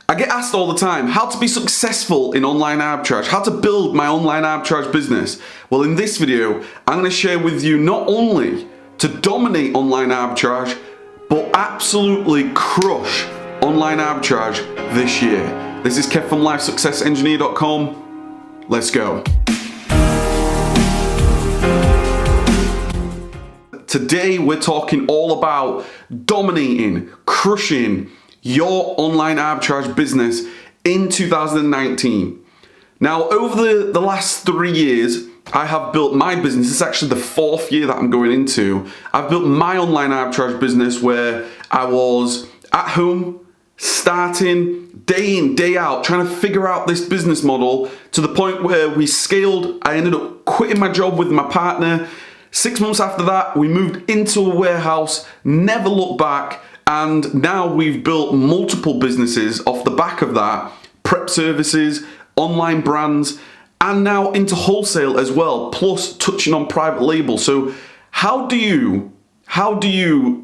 I get asked all the time how to be successful in online arbitrage, how to build my online arbitrage business. Well, in this video, I'm going to share with you not only to dominate online arbitrage, but absolutely crush online arbitrage this year. This is Kev from LifeSuccessEngineer.com. Let's go. Today, we're talking all about dominating, crushing your online arbitrage business in 2019. Now, over the last 3 years, I have built my business. It's actually the 4th year that I'm going into. I've built my online arbitrage business where I was at home, starting day in, day out, trying to figure out this business model to the point where we scaled. I ended up quitting my job with my partner. 6 months after that, we moved into a warehouse, never looked back. And now we've built multiple businesses off the back of that, prep services, online brands, and now into wholesale as well, plus touching on private label. So how do you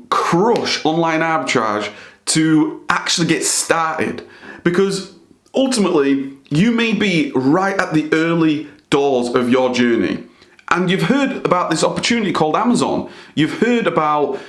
crush online arbitrage to actually get started? Because ultimately, you may be right at the early doors of your journey. And you've heard about this opportunity called Amazon. You've heard about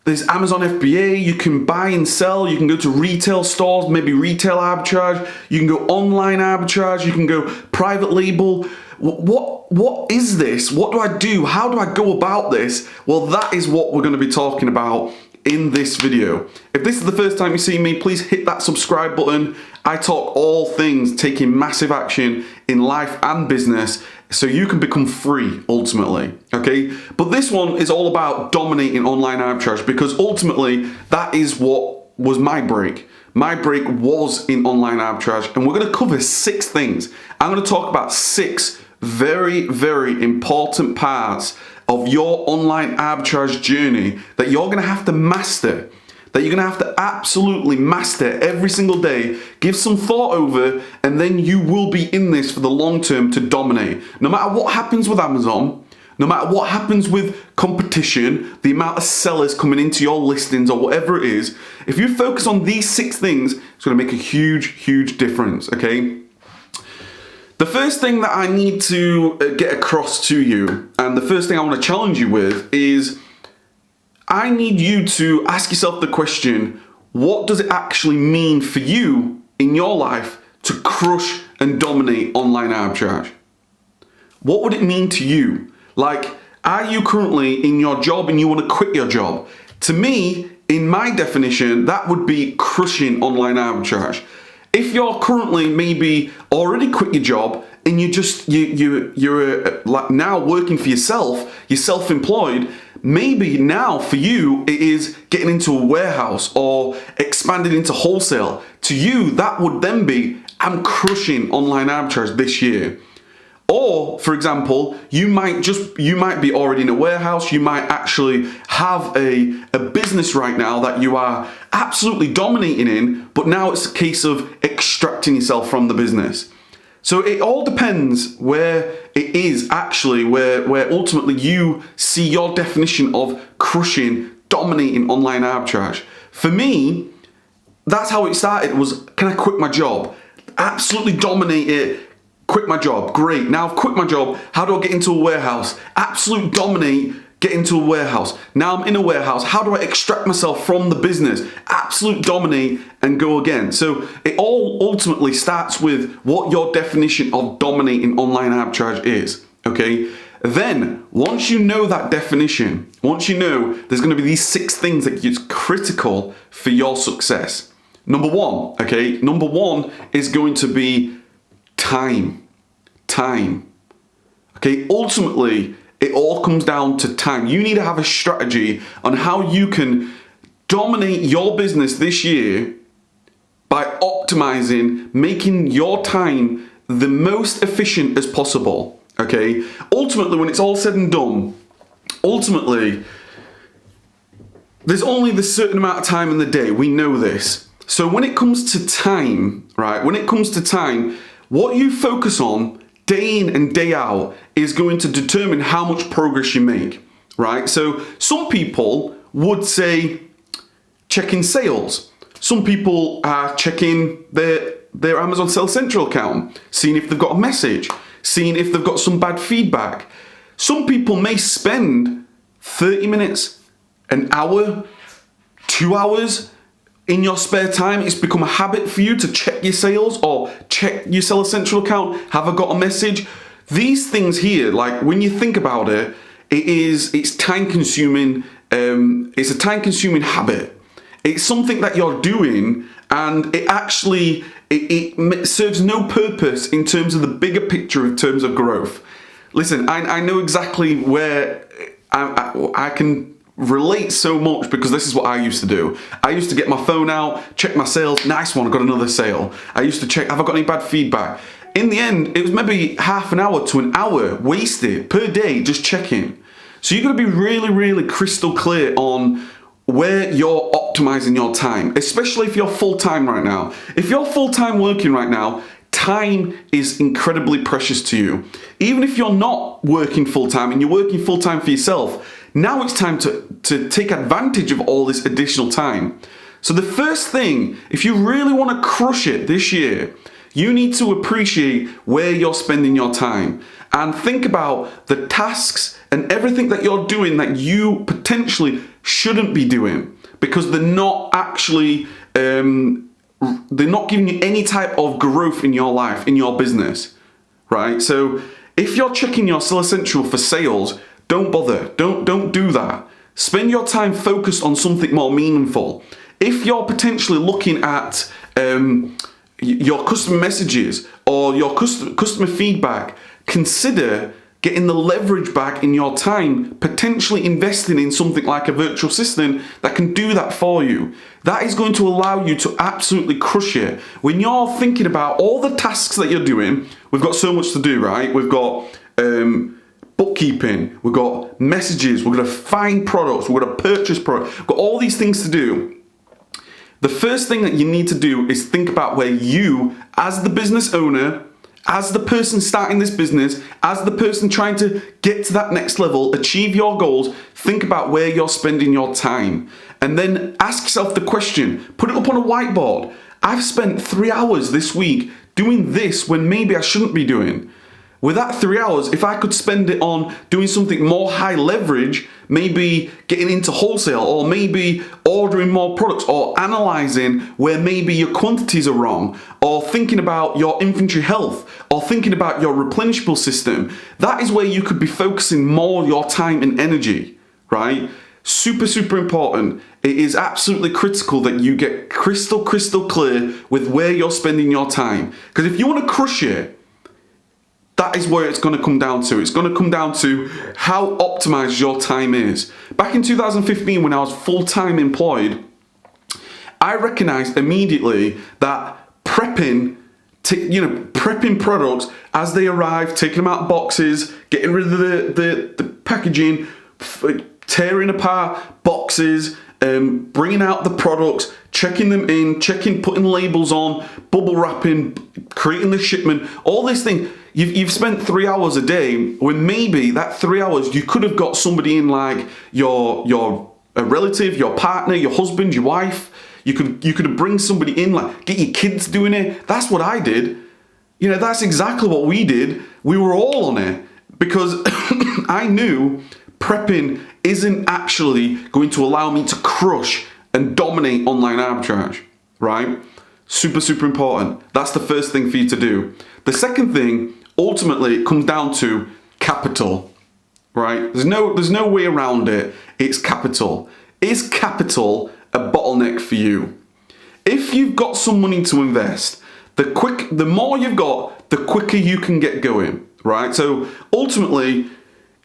there's Amazon FBA, you can buy and sell, you can go to retail stores, maybe retail arbitrage, you can go online arbitrage, you can go private label. What is this? What do I do? How do I go about this? Well, that is what we're going to be talking about in this video. If this is the first time you see me, please hit that subscribe button. I talk all things taking massive action in life and business so you can become free ultimately, okay? But this one is all about dominating online arbitrage because ultimately that is what was my break. My break was in online arbitrage, and we're gonna cover 6 things. I'm gonna talk about 6 very, very important parts of your online arbitrage journey that you're gonna have to master, that you're gonna have to absolutely master every single day, give some thought over, and then you will be in this for the long term to dominate. No matter what happens with Amazon, no matter what happens with competition, the amount of sellers coming into your listings or whatever it is, if you focus on these 6 things, it's gonna make a huge, huge difference, okay? The first thing that I need to get across to you, and the first thing I want to challenge you with is I need you to ask yourself the question, what does it actually mean for you in your life to crush and dominate online arbitrage? What would it mean to you? Like, are you currently in your job and you want to quit your job? To me, in my definition, that would be crushing online arbitrage. If you're currently maybe already quit your job and you're like now working for yourself, you're self-employed, maybe now for you it is getting into a warehouse or expanding into wholesale. To you, that would then be, I'm crushing online arbitrage this year. Or, for example, you might be already in a warehouse, you might actually have a business right now that you are absolutely dominating in, but now it's a case of extracting yourself from the business. So it all depends where it is actually, where ultimately you see your definition of crushing, dominating online arbitrage. For me, that's how it started, was can I quit my job? Absolutely dominate it. Quit my job, great. Now I've quit my job, how do I get into a warehouse? Absolute dominate, get into a warehouse. Now I'm in a warehouse, how do I extract myself from the business? Absolute dominate and go again. So it all ultimately starts with what your definition of dominating online arbitrage is, okay? Then, once you know that definition, once you know there's gonna be these 6 things that is critical for your success. Number 1, okay? Number 1 is going to be time. Okay, ultimately, it all comes down to time. You need to have a strategy on how you can dominate your business this year by optimizing, making your time the most efficient as possible. Okay, ultimately, when it's all said and done, ultimately, there's only this certain amount of time in the day. We know this. So when it comes to time, right, when it comes to time, what you focus on day in and day out is going to determine how much progress you make, right? So some people would say checking sales. Some people are checking their Amazon Sales Central account, seeing if they've got a message, seeing if they've got some bad feedback. Some people may spend 30 minutes, an hour, 2 hours in your spare time. It's become a habit for you to check your sales or check your Seller Central account. Have I got a message? These things here, like when you think about it, it's time consuming. It's a time consuming habit. It's something that you're doing, and it actually it serves no purpose in terms of the bigger picture in terms of growth. Listen, I know exactly where I can relate so much, because this is what I used to do. I used to get my phone out, check my sales. Nice one, I got another sale. I used to check, have I got any bad feedback? In the end, it was maybe half an hour to an hour wasted per day just checking. So you've got to be really, really crystal clear on where you're optimizing your time, especially if you're full-time right now. If you're full-time working right now, time is incredibly precious to you. Even if you're not working full-time and you're working full-time for yourself, now it's time to take advantage of all this additional time. So the first thing, if you really want to crush it this year, you need to appreciate where you're spending your time and think about the tasks and everything that you're doing that you potentially shouldn't be doing, because they're not actually, they're not giving you any type of growth in your life, in your business, right? So if you're checking your Seller Central for sales, don't bother. Don't do that. Spend your time focused on something more meaningful. If you're potentially looking at your customer messages or your customer feedback, consider getting the leverage back in your time, potentially investing in something like a virtual assistant that can do that for you. That is going to allow you to absolutely crush it. When you're thinking about all the tasks that you're doing, we've got so much to do, right? We've got bookkeeping, we've got messages, we're going to find products, we're going to purchase products, we've got all these things to do. The first thing that you need to do is think about where you, as the business owner, as the person starting this business, as the person trying to get to that next level, achieve your goals, think about where you're spending your time. And then ask yourself the question, put it up on a whiteboard. I've spent 3 hours this week doing this when maybe I shouldn't be doing. With that 3 hours, if I could spend it on doing something more high leverage, maybe getting into wholesale, or maybe ordering more products, or analyzing where maybe your quantities are wrong, or thinking about your inventory health, or thinking about your replenishable system, that is where you could be focusing more your time and energy, right? Super, super important. It is absolutely critical that you get crystal clear with where you're spending your time. Because if you want to crush it, that is where it's going to come down to. It's going to come down to how optimized your time is. Back in 2015, when I was full-time employed, I recognized immediately that prepping products as they arrive, taking them out of boxes, getting rid of the packaging, tearing apart boxes, bringing out the products, checking them in, putting labels on, bubble wrapping, creating the shipment, all these things. You've spent 3 hours a day when maybe that 3 hours you could have got somebody in, like a relative, your partner, your husband, your wife. You could bring somebody in, like get your kids doing it. That's what I did. You know, that's exactly what we did. We were all on it because I knew prepping isn't actually going to allow me to crush and dominate online arbitrage, right? Super, super important. That's the first thing for you to do. The second thing, ultimately, it comes down to capital, right? There's no way around it. It's capital. Is capital a bottleneck for you? If you've got some money to invest, the more you've got, the quicker you can get going, right? So ultimately,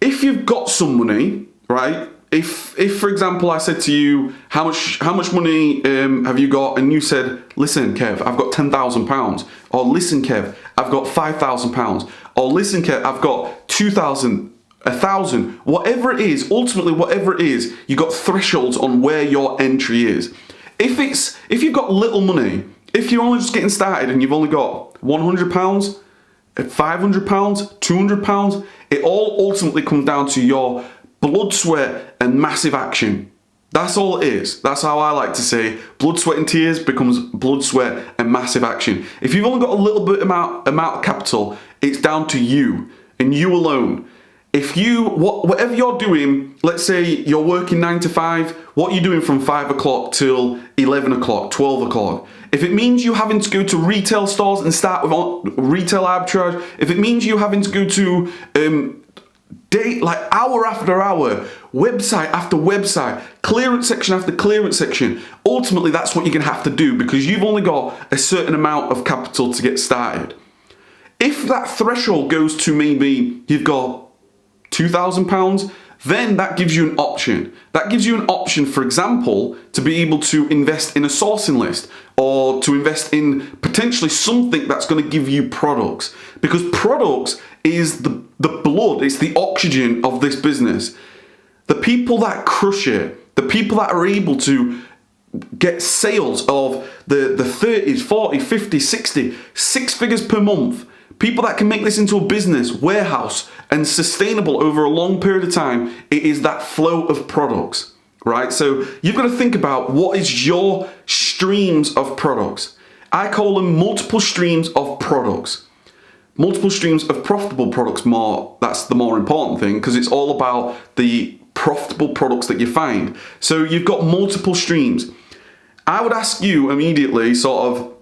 if you've got some money, right? If for example, I said to you, how much money have you got? And you said, listen, Kev, I've got £10,000. Or listen, Kev, I've got £5,000. Or listen, Kev, I've got 2,000, 1,000. Whatever it is, ultimately, whatever it is, you got thresholds on where your entry is. If you've got little money, if you're only just getting started and you've only got £100, £500, £200, it all ultimately comes down to your blood, sweat, and massive action. That's all it is. That's how I like to say blood, sweat and tears becomes blood, sweat and massive action. If you've only got a little bit amount of capital, it's down to you and you alone. If whatever you're doing, let's say you're working 9 to 5, what are you doing from 5 o'clock till 11 o'clock, 12 o'clock? If it means you having to go to retail stores and start with retail arbitrage, if it means you having to go to hour after hour, website after website, clearance section after clearance section, ultimately that's what you're going to have to do because you've only got a certain amount of capital to get started. If that threshold goes to maybe you've got £2,000, then that gives you an option. That gives you an option, for example, to be able to invest in a sourcing list or to invest in potentially something that's going to give you products. Because products is the blood, it's the oxygen of this business. The people that crush it, the people that are able to get sales of the 30s, 40, 50, 60, 6 figures per month, people that can make this into a business, warehouse, and sustainable over a long period of time, it is that flow of products, right? So you've got to think about what is your streams of products. I call them multiple streams of products. Multiple streams of profitable products, that's the more important thing because it's all about the profitable products that you find. So you've got multiple streams. I would ask you immediately sort of,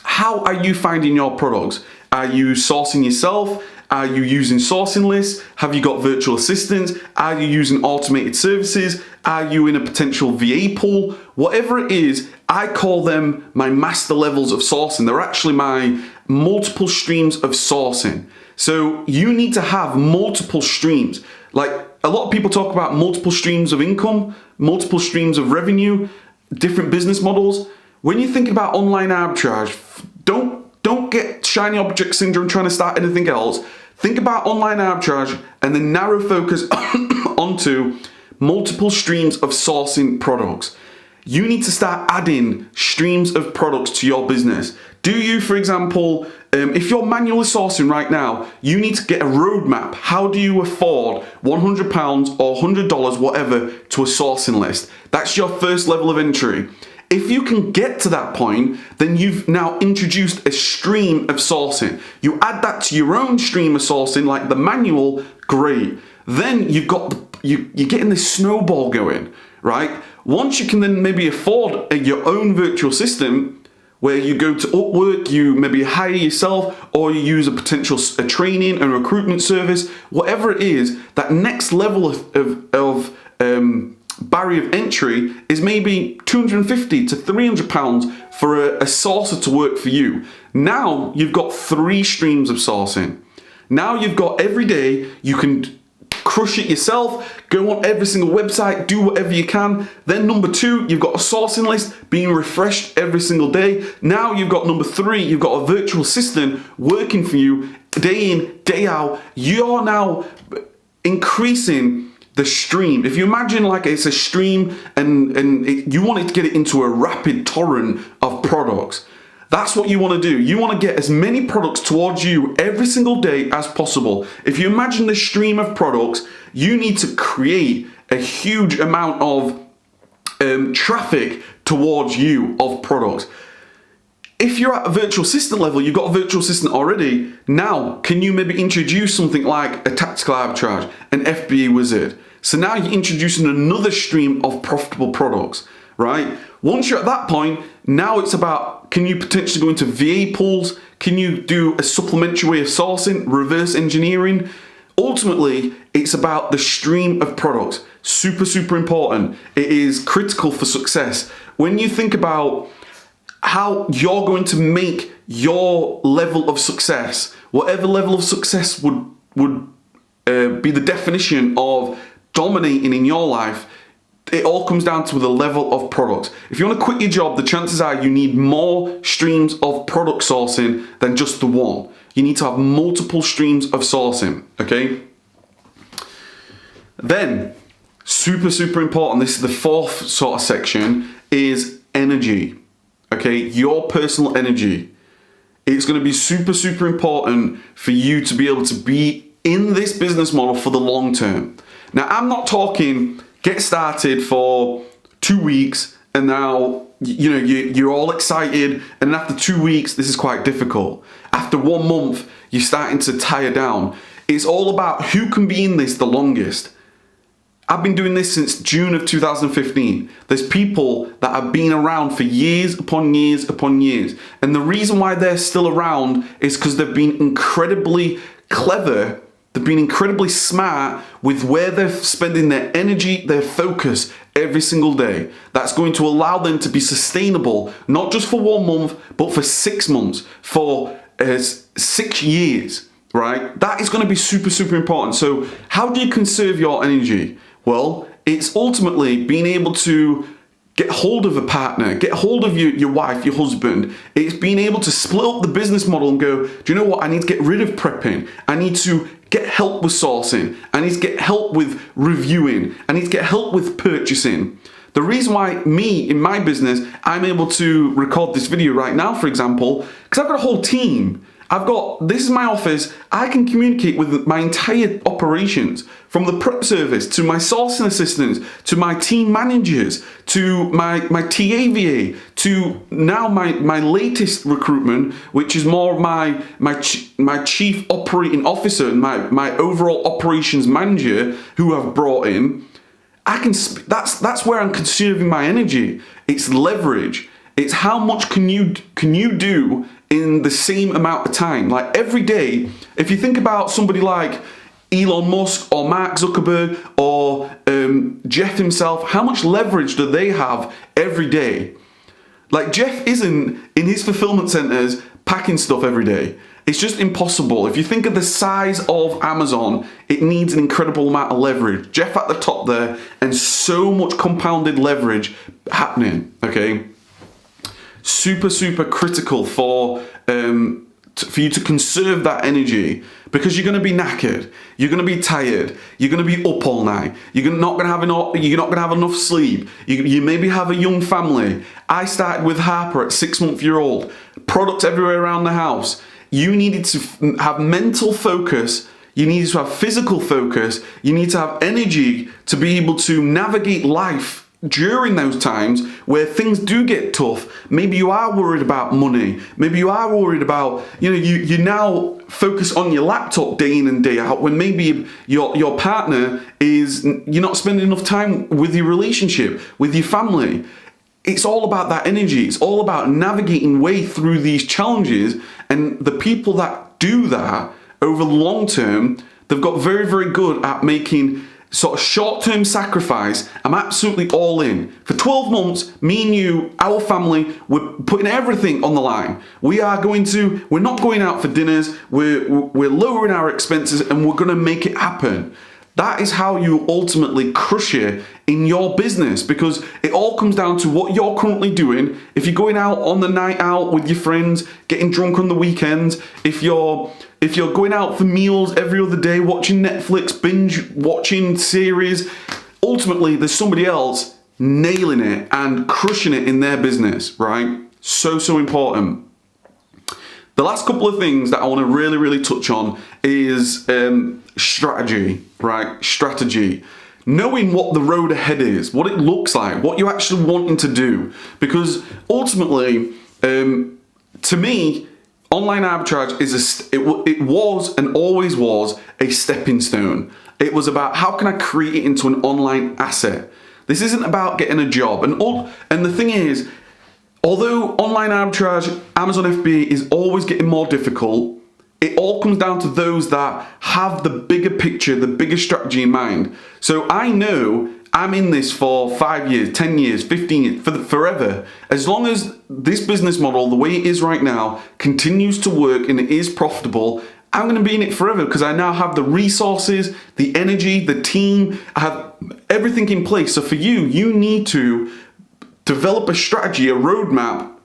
how are you finding your products? Are you sourcing yourself? Are you using sourcing lists? Have you got virtual assistants? Are you using automated services? Are you in a potential VA pool? Whatever it is, I call them my master levels of sourcing. They're actually my multiple streams of sourcing. So you need to have multiple streams. Like a lot of people talk about multiple streams of income, multiple streams of revenue, different business models. When you're thinking about online arbitrage, don't get shiny object syndrome trying to start anything else. Think about online arbitrage and then narrow focus onto multiple streams of sourcing products. You need to start adding streams of products to your business. Do you, for example, if you're manually sourcing right now, you need to get a roadmap. How do you afford £100 or $100, whatever, to a sourcing list? That's your first level of entry. If you can get to that point, then you've now introduced a stream of sourcing. You add that to your own stream of sourcing, like the manual, great. Then you've got you're getting this snowball going, right? Once you can then maybe afford your own virtual system, where you go to Upwork, you maybe hire yourself, or you use a training and recruitment service, whatever it is, that next level of barrier of entry is maybe £250 to £300 for a sourcer to work for you. Now you've got 3 streams of sourcing. Now you've got every day, you can crush it yourself, go on every single website, do whatever you can. Then number 2, you've got a sourcing list being refreshed every single day. Now you've got number 3, you've got a virtual assistant working for you day in, day out. You're now increasing the stream. If you imagine like it's a stream and you want to get it into a rapid torrent of products, that's what you want to do. You want to get as many products towards you every single day as possible. If you imagine the stream of products, you need to create a huge amount of traffic towards you of products. If you're at a virtual assistant level, you've got a virtual assistant already. Now, can you maybe introduce something like a tactical arbitrage, an FBA wizard? So now you're introducing another stream of profitable products, right? Once you're at that point, now it's about, can you potentially go into VA pools? Can you do a supplementary way of sourcing, reverse engineering? Ultimately, it's about the stream of products. Super, super important. It is critical for success. When you think about how you're going to make your level of success, whatever level of success would be the definition of dominating in your life, it all comes down to the level of products. If you want to quit your job, the chances are you need more streams of product sourcing than just the one. You need to have multiple streams of sourcing, okay? Then, super, super important, this is the 4th sort of section, is energy. Okay, your personal energy. It's going to be super, super important for you to be able to be in this business model for the long term. Now, I'm not talking get started for 2 weeks, and now you're all excited, and after 2 weeks, this is quite difficult. After 1 month, you're starting to tire down. It's all about who can be in this the longest. I've been doing this since June of 2015. There's people that have been around for years upon years upon years. And the reason why they're still around is because they've been incredibly clever. They've been incredibly smart with where they're spending their energy, their focus every single day. That's going to allow them to be sustainable, not just for 1 month, but for 6 months, for 6 years, right? That is going to be super, super important. So how do you conserve your energy? Well, it's ultimately being able to get hold of a partner, get hold of your wife, your husband. It's being able to split up the business model and go, do you know what? I need to get rid of prepping. I need to get help with sourcing. I need to get help with reviewing. I need to get help with purchasing. The reason why in my business, I'm able to record this video right now, for example, because I've got a whole team. This is my office. I can communicate with my entire operations, from the prep service to my sourcing assistants, to my team managers, to my TAVA, to now my latest recruitment, which is more my chief operating officer and my overall operations manager, who I've brought in. That's where I'm conserving my energy. It's leverage. It's how much can you do in the same amount of time. Like every day, if you think about somebody like Elon Musk or Mark Zuckerberg or Jeff himself, how much leverage do they have every day? Like Jeff isn't in his fulfillment centers packing stuff every day. It's just impossible. If you think of the size of Amazon, it needs an incredible amount of leverage. Jeff at the top there, and so much compounded leverage happening, okay? Super, super critical for you to conserve that energy, because you're going to be knackered, you're going to be tired, you're going to be up all night, you're not going to have enough sleep, you maybe have a young family. I started with Harper at 6-month-old, products everywhere around the house. You needed to have mental focus, you needed to have physical focus, you need to have energy to be able to navigate life during those times where things do get tough. Maybe you are worried about money. Maybe you are worried about, you now focus on your laptop day in and day out, when maybe your partner you're not spending enough time with your relationship, with your family. It's all about that energy. It's all about navigating way through these challenges. And the people that do that over the long term, they've got very, very good at making sort of short-term sacrifice. I'm absolutely all in. For 12 months, me and you, our family, we're putting everything on the line. We're not going out for dinners, we're lowering our expenses, and we're gonna make it happen. That is how you ultimately crush it in your business, because it all comes down to what you're currently doing. If you're going out on the night out with your friends, getting drunk on the weekends, if you're going out for meals every other day, watching Netflix, binge watching series, ultimately there's somebody else nailing it and crushing it in their business, right? So, so important. The last couple of things that I want to really, really touch on is strategy, right? Strategy. Knowing what the road ahead is, what it looks like, what you're actually wanting to do. Because ultimately, to me, online arbitrage it was and always was a stepping stone. It was about how can I create it into an online asset. This isn't about getting a job. And the thing is, although online arbitrage, Amazon FBA is always getting more difficult, it all comes down to those that have the bigger picture, the bigger strategy in mind. So I know I'm in this for 5 years, 10 years, 15 years, forever. As long as this business model, the way it is right now, continues to work and it is profitable, I'm going to be in it forever, because I now have the resources, the energy, the team. I have everything in place. So for you need to develop a strategy, a roadmap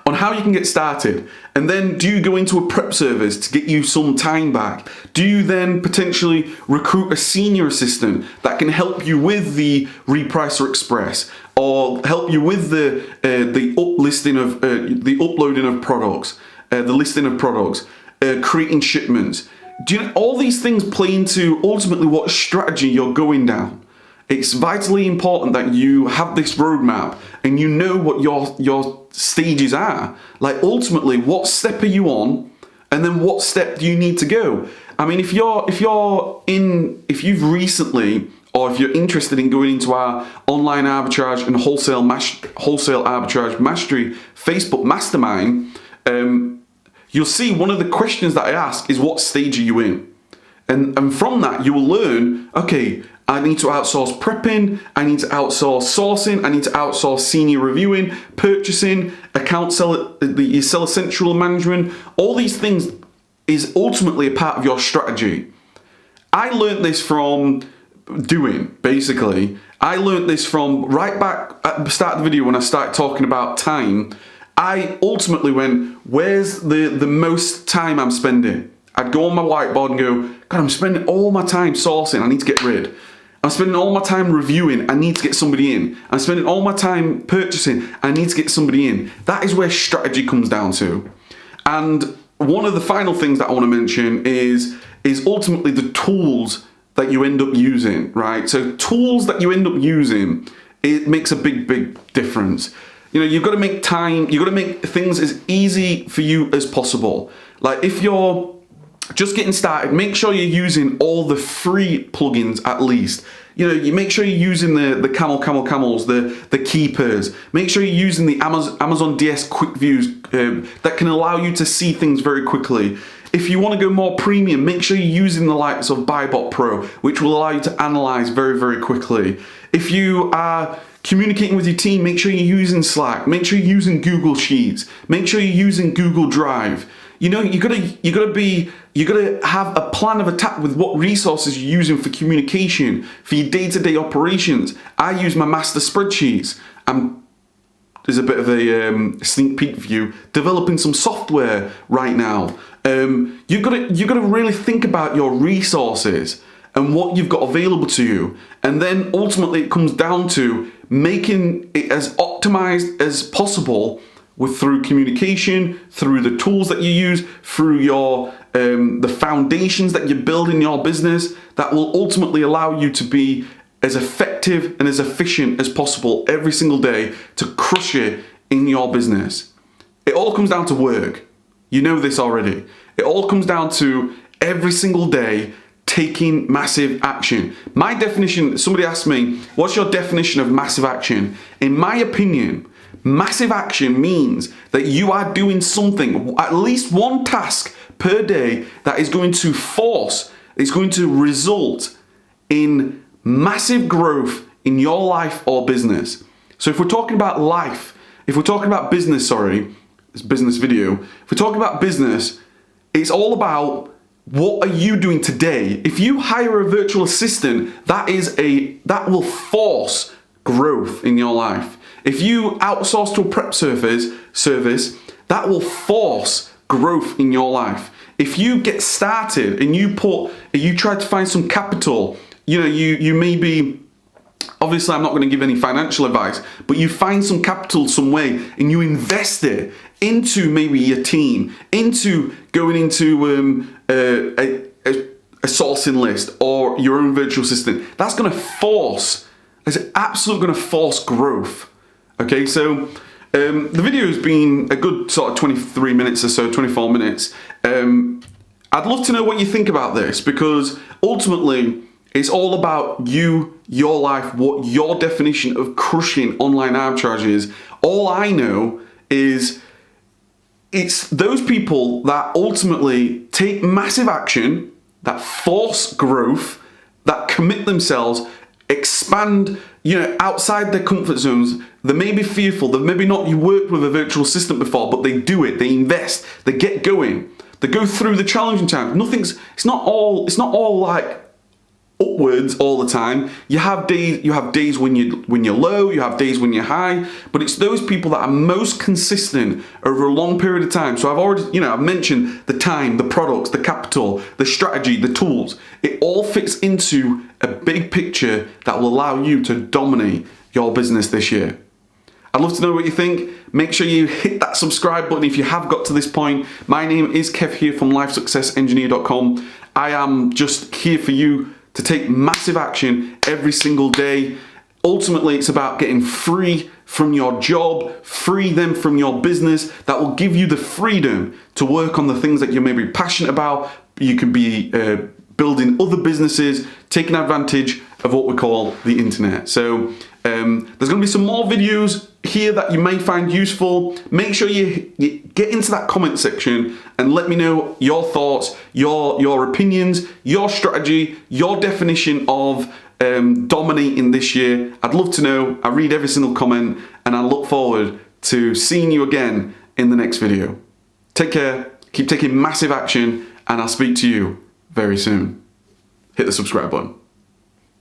on how you can get started. And then do you go into a prep service to get you some time back? Do you then potentially recruit a senior assistant that can help you with the Repricer Express, or help you with the uploading of products, the listing of products, creating shipments? All these things play into ultimately what strategy you're going down. it's vitally important that you have this roadmap and you know what your stages are. Like ultimately, what step are you on, and then what step do you need to go? I mean, if you've recently, or if you're interested in going into our online arbitrage and wholesale arbitrage mastery Facebook mastermind, you'll see one of the questions that I ask is, what stage are you in? And from that, you will learn, okay, I need to outsource prepping, I need to outsource sourcing, I need to outsource senior reviewing, purchasing, your seller central management. All these things is ultimately a part of your strategy. I learned this from doing, basically. I learned this from right back at the start of the video when I started talking about time. I ultimately went, where's the most time I'm spending? I'd go on my whiteboard and go, God, I'm spending all my time sourcing, I need to get rid. I'm spending all my time reviewing, I need to get somebody in. I'm spending all my time purchasing, I need to get somebody in. That is where strategy comes down to. And one of the final things that I want to mention is ultimately the tools that you end up using, right? So tools that you end up using, it makes a big, big difference. You know, you've got to make time, you've got to make things as easy for you as possible. Like if you're just getting started, make sure you're using all the free plugins at least. You know, you make sure you're using the camels, the keepers. Make sure you're using the Amazon DS quick views that can allow you to see things very quickly. If you want to go more premium, make sure you're using the likes of Buybot Pro, which will allow you to analyze very, very quickly. If you are communicating with your team, make sure you're using Slack. Make sure you're using Google Sheets. Make sure you're using Google Drive. You know, you gotta have a plan of attack with what resources you're using for communication, for your day-to-day operations. I use my master spreadsheets. There's a bit of a sneak peek view, developing some software right now. You've got to really think about your resources and what you've got available to you. And then ultimately it comes down to making it as optimized as possible through communication, through the tools that you use, through your the foundations that you build in your business that will ultimately allow you to be as effective and as efficient as possible every single day to crush it in your business. It all comes down to work. You know this already. It all comes down to every single day taking massive action. My definition, somebody asked me, what's your definition of massive action? In my opinion, massive action means that you are doing something, at least one task per day that is going to result in massive growth in your life or business. So if we're talking about business, this business video, if we're talking about business, it's all about what are you doing today. If you hire a virtual assistant, that will force growth in your life. If you outsource to a prep service, that will force growth in your life. If you get started and you try to find some capital, you may be, obviously I'm not going to give any financial advice, but you find some capital some way and you invest it into maybe your team, into going into a sourcing list or your own virtual assistant. That's absolutely going to force growth. Okay, so the video has been a good sort of 23 minutes or so, 24 minutes. I'd love to know what you think about this, because ultimately it's all about you, your life, what your definition of crushing online arbitrage is. All I know is it's those people that ultimately take massive action, that force growth, that commit themselves, expand, outside their comfort zones. They may be fearful, they maybe not worked with a virtual assistant before, but they do it, they invest, they get going, they go through the challenging times. It's not all like upwards all the time. You have days when you're low, you have days when you're high, but it's those people that are most consistent over a long period of time. So I've mentioned the time, the products, the capital, the strategy, the tools. It all fits into a big picture that will allow you to dominate your business this year. I'd love to know what you think. Make sure you hit that subscribe button if you have got to this point. My name is Kev here from LifeSuccessEngineer.com. I am just here for you to take massive action every single day. Ultimately, it's about getting free from your job, free them from your business. That will give you the freedom to work on the things that you're maybe passionate about. You can be building other businesses, taking advantage of what we call the internet. So there's going to be some more videos here that you may find useful. Make sure you get into that comment section and let me know your thoughts, your opinions, your strategy, your definition of dominating this year. I'd love to know. I read every single comment, and I look forward to seeing you again in the next video. Take care, keep taking massive action, and I'll speak to you very soon. Hit the subscribe button.